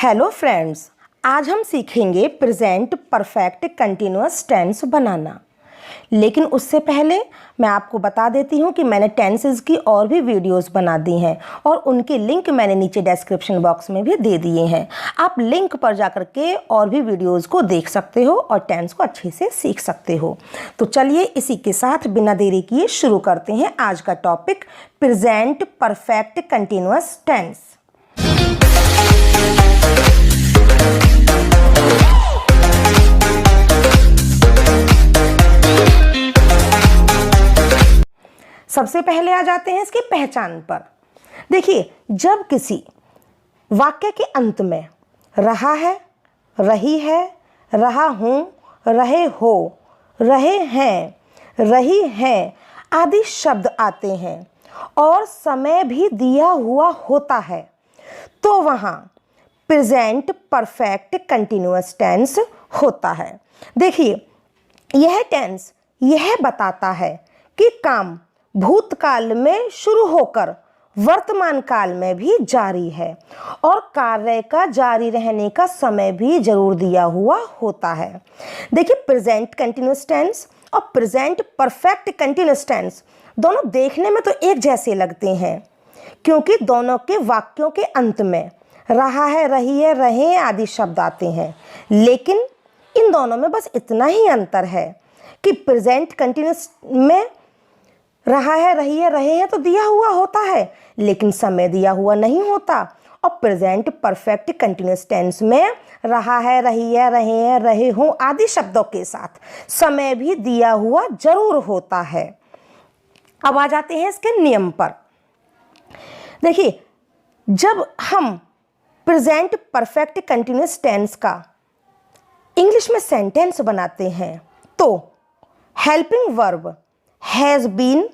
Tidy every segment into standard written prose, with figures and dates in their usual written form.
Hello friends, आज हम सीखेंगे प्रेजेंट परफेक्ट कंटिन्यूअस टेंस बनाना। लेकिन उससे पहले मैं आपको बता देती हूँ कि मैंने टेंसेस की और भी वीडियोस बना दी हैं और उनके लिंक मैंने नीचे डिस्क्रिप्शन बॉक्स में भी दे दिए हैं। आप लिंक पर जाकर के और भी वीडियोस को देख सकते हो और टेंस को अच्छे से सीख सकते हो। तो चलिए इसी के साथ बिना देरी किए शुरू करते हैं आज का topic, present perfect continuous tense. सबसे पहले आ जाते हैं इसकी पहचान पर। देखिए, जब किसी वाक्य के अंत में रहा है, रही है, रहा हूं, रहे हो, रहे हैं, रही हैं आदि शब्द आते हैं और समय भी दिया हुआ होता है, तो वहां प्रेजेंट परफेक्ट कंटिन्यूअस टेंस होता है। देखिए, यह टेंस यह बताता है कि काम भूतकाल में शुरू होकर वर्तमान काल में भी जारी है और कार्य का जारी रहने का समय भी जरूर दिया हुआ होता है। देखिए, प्रेजेंट कंटिन्यूअस टेंस और प्रेजेंट परफेक्ट कंटिन्यूअस टेंस दोनों देखने में तो एक जैसे लगते हैं, क्योंकि दोनों के वाक्यों के अंत में रहा है, रही है, रहे आदि शब्द आते हैं। लेकिन इन दोनों में बस इतना ही अंतर है कि प्रेजेंट कंटिन्यूअस में रहा है, रही है, रहे हैं तो दिया हुआ होता है, लेकिन समय दिया हुआ नहीं होता। और प्रेजेंट परफेक्ट कंटिन्यूअस टेंस में रहा है, रही है, रहे हैं, रहे हों आदि शब्दों के साथ समय भी दिया हुआ जरूर होता है। अब आ जाते हैं इसके नियम पर। देखिए, जब हम प्रेजेंट परफेक्ट कंटिन्यूअस टेंस का इंग्लिश में सेंटेंस बनाते हैं तो हेल्पिंग वर्ब हैज बीन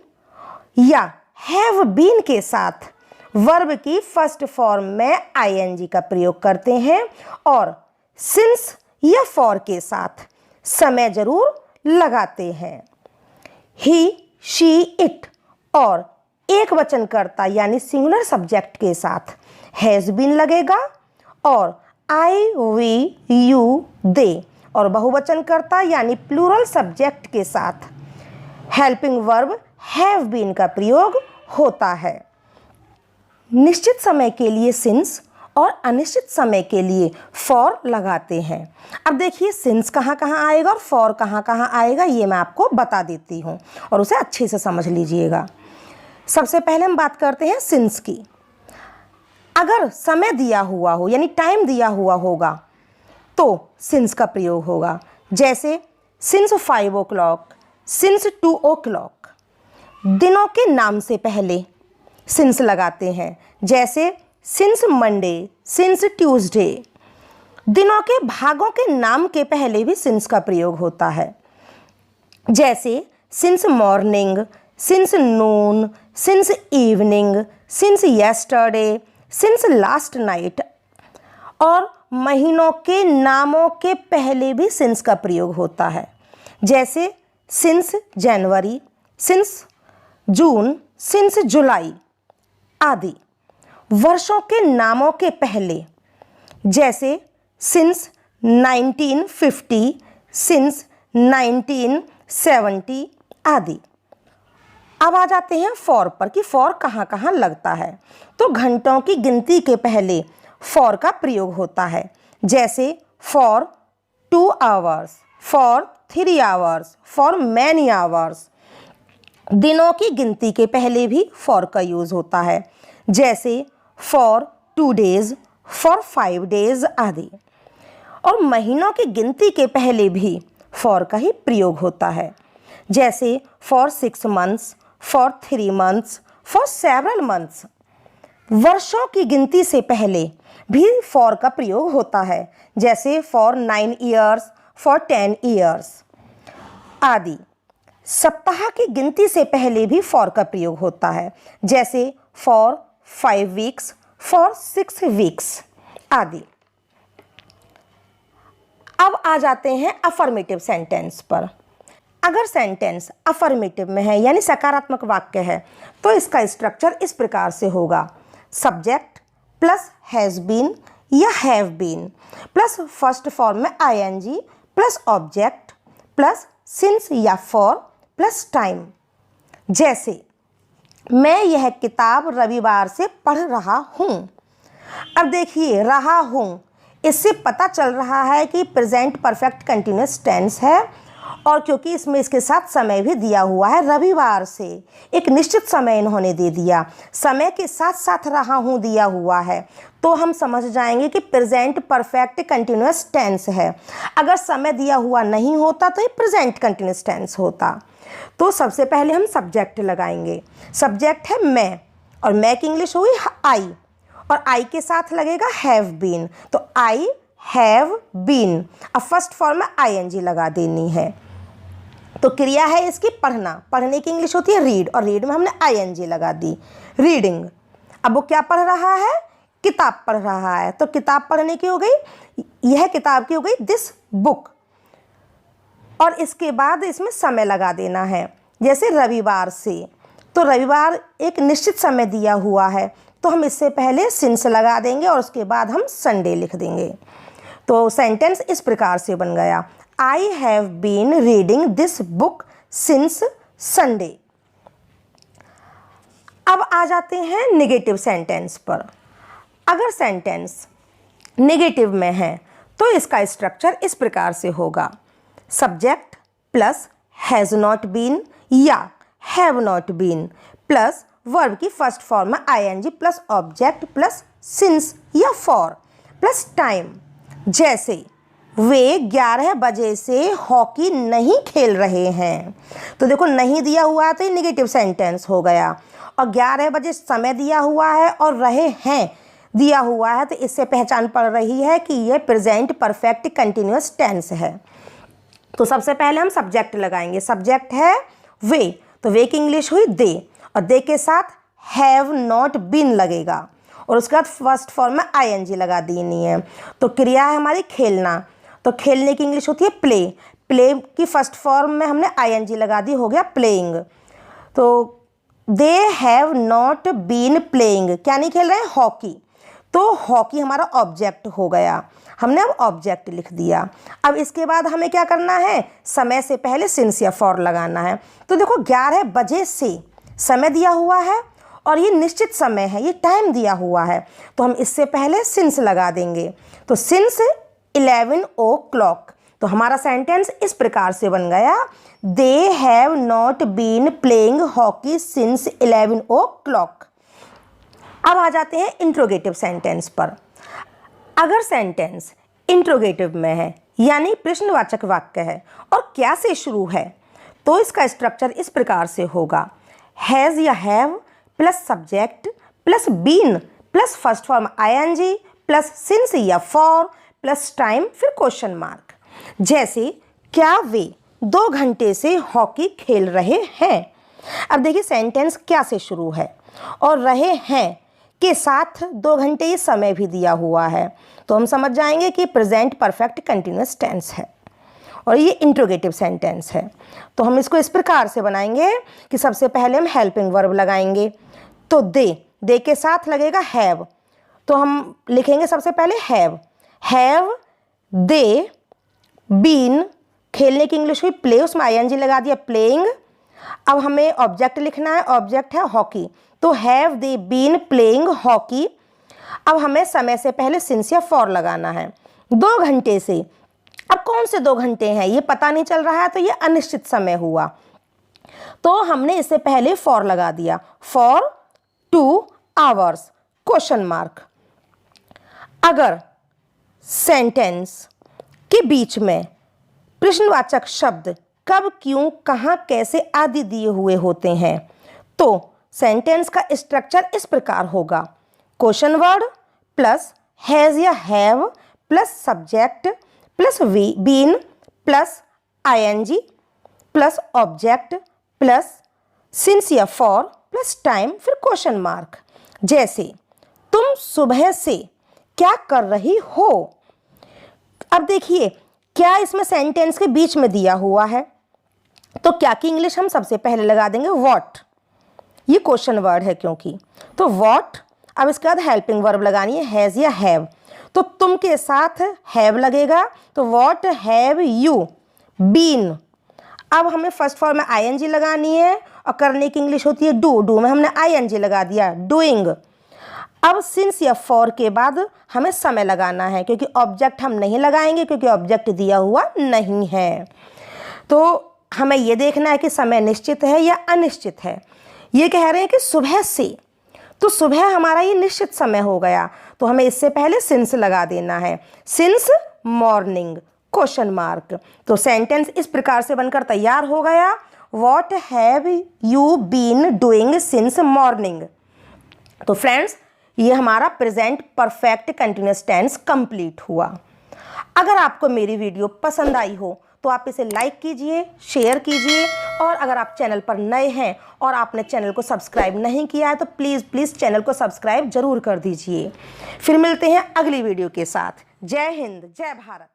या हैव बीन के साथ वर्ब की फर्स्ट फॉर्म में आईएनजी का प्रयोग करते हैं और सिंस या फॉर के साथ समय जरूर लगाते हैं। ही, शी, इट और एक वचनकर्ता यानी सिंगुलर सब्जेक्ट के साथ हैज बीन लगेगा और आई, वी, यू, दे और बहुवचनकर्ता यानी प्लूरल सब्जेक्ट के साथ हेल्पिंग वर्ब हैव बीन का प्रयोग होता है। निश्चित समय के लिए सिंस और अनिश्चित समय के लिए फॉर लगाते हैं। अब देखिए, सिंस कहाँ कहाँ आएगा और फॉर कहाँ कहाँ आएगा ये मैं आपको बता देती हूँ और उसे अच्छे से समझ लीजिएगा। सबसे पहले हम बात करते हैं सिंस की। अगर समय दिया हुआ हो यानी टाइम दिया हुआ होगा तो सिंस का प्रयोग होगा, जैसे सिंस 5 o'clock, सिंस 2 o'clock। दिनों के नाम से पहले सिंस लगाते हैं, जैसे सिंस मंडे, सिंस ट्यूसडे। दिनों के भागों के नाम के पहले भी सिंस का प्रयोग होता है, जैसे since morning, since noon, since evening, since yesterday, since last night. और महीनों के नामों के पहले भी सिंस का प्रयोग होता है, जैसे since January, since June, since जुलाई आदि। वर्षों के नामों के पहले, जैसे सिंस 1950, सिंस 1970 आदि। अब आ जाते हैं फॉर पर कि फॉर कहाँ कहाँ लगता है। तो घंटों की गिनती के पहले फॉर का प्रयोग होता है, जैसे for 2 hours, for 3 hours, for many hours. दिनों की गिनती के पहले भी फॉर का यूज होता है, जैसे फॉर 2 days, फॉर 5 days आदि। और महीनों की गिनती के पहले भी फॉर का ही प्रयोग होता है, जैसे for 6 months, for 3 months, for several months। वर्षों की गिनती से पहले भी फॉर का प्रयोग होता है, जैसे फॉर 9 years, फॉर 10 years आदि। सप्ताह की गिनती से पहले भी फॉर का प्रयोग होता है, जैसे फॉर 5 weeks, फॉर 6 weeks आदि। अब आ जाते हैं अफर्मेटिव सेंटेंस पर। अगर सेंटेंस अफर्मेटिव में है यानी सकारात्मक वाक्य है तो इसका स्ट्रक्चर इस प्रकार से होगा, सब्जेक्ट प्लस हैज़ बीन या have been plus first form में ING plus object plus since या फॉर प्लस टाइम। जैसे मैं यह किताब रविवार से पढ़ रहा हूँ। अब देखिए रहा हूँ, इससे पता चल रहा है कि प्रेजेंट परफेक्ट कंटिन्यूअस टेंस है, और क्योंकि इसमें इसके साथ समय भी दिया हुआ है, रविवार से एक निश्चित समय इन्होंने दे दिया, समय के साथ साथ रहा हूँ दिया हुआ है, तो हम समझ जाएंगे कि प्रेजेंट परफेक्ट कंटिन्यूअस टेंस है। अगर समय दिया हुआ नहीं होता तो ये प्रेजेंट कंटिन्यूअस टेंस होता। तो सबसे पहले हम सब्जेक्ट लगाएंगे। सब्जेक्ट है मैं, और मैं की इंग्लिश हुई आई, और आई के साथ लगेगा हैव बीन, तो आई हैव बीन। अब फर्स्ट फॉर्म में आईएनजी लगा देनी है। तो क्रिया है इसकी पढ़ना, पढ़ने की इंग्लिश होती है रीड, और रीड में हमने आईएनजी लगा दी, रीडिंग। अब वो क्या पढ़ रहा है? किताब पढ़ रहा है, तो किताब पढ़ने की हो गई, यह किताब की हो गई दिस बुक। और इसके बाद इसमें समय लगा देना है, जैसे रविवार से, तो रविवार एक निश्चित समय दिया हुआ है, तो हम इससे पहले सिंस लगा देंगे और उसके बाद हम संडे लिख देंगे। तो सेंटेंस इस प्रकार से बन गया, I have been reading this book since Sunday. अब आ जाते हैं नेगेटिव सेंटेंस पर। अगर सेंटेंस नेगेटिव में है तो इसका स्ट्रक्चर इस प्रकार से होगा, subject plus has not been या have not been plus verb की फर्स्ट फॉर्म में ING plus object plus since या फॉर प्लस टाइम। जैसे वे 11 बजे से हॉकी नहीं खेल रहे हैं, तो देखो नहीं दिया हुआ है तो ये नेगेटिव सेंटेंस हो गया, और 11 बजे समय दिया हुआ है और रहे हैं दिया हुआ है, तो इससे पहचान पड़ रही है कि यह प्रेजेंट परफेक्ट कंटिन्यूअस टेंस है। तो सबसे पहले हम सब्जेक्ट लगाएंगे। सब्जेक्ट है वे, तो वे की इंग्लिश हुई दे, और दे के साथ हैव नॉट बीन लगेगा, और उसके बाद फर्स्ट फॉर्म में आईएनजी लगा देनी है। तो क्रिया है हमारी खेलना, तो खेलने की इंग्लिश होती है प्ले, प्ले की फर्स्ट फॉर्म में हमने आईएनजी लगा दी, हो गया प्लेइंग। तो they have not been playing, क्या नहीं खेल रहे हैं? हॉकी, तो हॉकी हमारा ऑब्जेक्ट हो गया, हमने अब ऑब्जेक्ट लिख दिया। अब इसके बाद हमें क्या करना है? समय से पहले सिंस या फॉर लगाना है। तो देखो 11 बजे से समय दिया हुआ है और ये निश्चित समय है, ये टाइम दिया हुआ है, तो हम इससे पहले सिंस लगा देंगे। तो सिंस 11 o'clock, तो हमारा सेंटेंस इस प्रकार से बन गया, they have not been playing hockey since 11 o'clock। अब आ जाते हैं इंट्रोगेटिव सेंटेंस पर। अगर सेंटेंस इंट्रोगेटिव में है यानी प्रश्नवाचक वाक्य है और क्या से शुरू है, तो इसका स्ट्रक्चर इस प्रकार से होगा, हैज़ या have plus subject plus been plus first form ING plus since या फॉर प्लस टाइम फिर क्वेश्चन मार्क। जैसे क्या वे 2 घंटे से हॉकी खेल रहे हैं। अब देखिए सेंटेंस क्या से शुरू है और रहे हैं के साथ 2 घंटे ये समय भी दिया हुआ है, तो हम समझ जाएंगे कि प्रेजेंट परफेक्ट कंटिन्यूअस टेंस है और ये इंट्रोगेटिव सेंटेंस है। तो हम इसको इस प्रकार से बनाएंगे कि सबसे पहले हम हेल्पिंग वर्ब लगाएंगे, तो दे के साथ लगेगा हैव, तो हम लिखेंगे सबसे पहले हैव दे बीन, खेलने की इंग्लिश हुई प्ले, उसमें आईएनजी लगा दिया प्लेइंग। अब हमें ऑब्जेक्ट लिखना है, ऑब्जेक्ट है हॉकी, तो have they been playing hockey. अब हमें समय से पहले सिंस या फॉर लगाना है, 2 घंटे से। अब कौन से 2 घंटे हैं ये पता नहीं चल रहा है, तो ये अनिश्चित समय हुआ, तो हमने इससे पहले फॉर लगा दिया, फॉर 2 hours क्वेश्चन मार्क। अगर सेंटेंस के बीच में प्रश्नवाचक शब्द कब, क्यों, कहाँ, कैसे आदि दिए हुए होते हैं, तो सेंटेंस का स्ट्रक्चर इस प्रकार होगा, क्वेश्चन वर्ड प्लस हैज़ या have plus subject plus been plus ING plus object plus since या फॉर प्लस टाइम फिर क्वेश्चन मार्क। जैसे तुम सुबह से क्या कर रही हो। अब देखिए क्या इसमें सेंटेंस के बीच में दिया हुआ है, तो क्या की इंग्लिश हम सबसे पहले लगा देंगे व्हाट, ये क्वेश्चन वर्ड है क्योंकि, तो व्हाट। अब इसके बाद हेल्पिंग वर्ब लगानी है हैज़ या हैव, तो तुम के साथ हैव लगेगा, तो व्हाट हैव यू बीन। अब हमें फर्स्ट फॉर्म में आईएनजी लगानी है और करने की इंग्लिश होती है डू। डू में हमने आईएनजी लगा दिया, डूइंग। अब सिंस या फॉर के बाद हमें समय लगाना है, क्योंकि ऑब्जेक्ट हम नहीं लगाएंगे क्योंकि ऑब्जेक्ट दिया हुआ नहीं है। तो हमें ये देखना है कि समय निश्चित है या अनिश्चित है। ये कह रहे हैं कि सुबह से, तो सुबह हमारा ये निश्चित समय हो गया, तो हमें इससे पहले सिंस लगा देना है, सिंस मॉर्निंग क्वेश्चन मार्क। तो सेंटेंस इस प्रकार से बनकर तैयार हो गया, what have you been doing since morning. तो फ्रेंड्स, ये हमारा present perfect continuous tense complete हुआ। अगर आपको मेरी वीडियो पसंद आई हो तो आप इसे लाइक कीजिए, शेयर कीजिए, और अगर आप चैनल पर नए हैं और आपने चैनल को सब्सक्राइब नहीं किया है तो प्लीज़ चैनल को सब्सक्राइब जरूर कर दीजिए। फिर मिलते हैं अगली वीडियो के साथ। जय हिंद, जय भारत।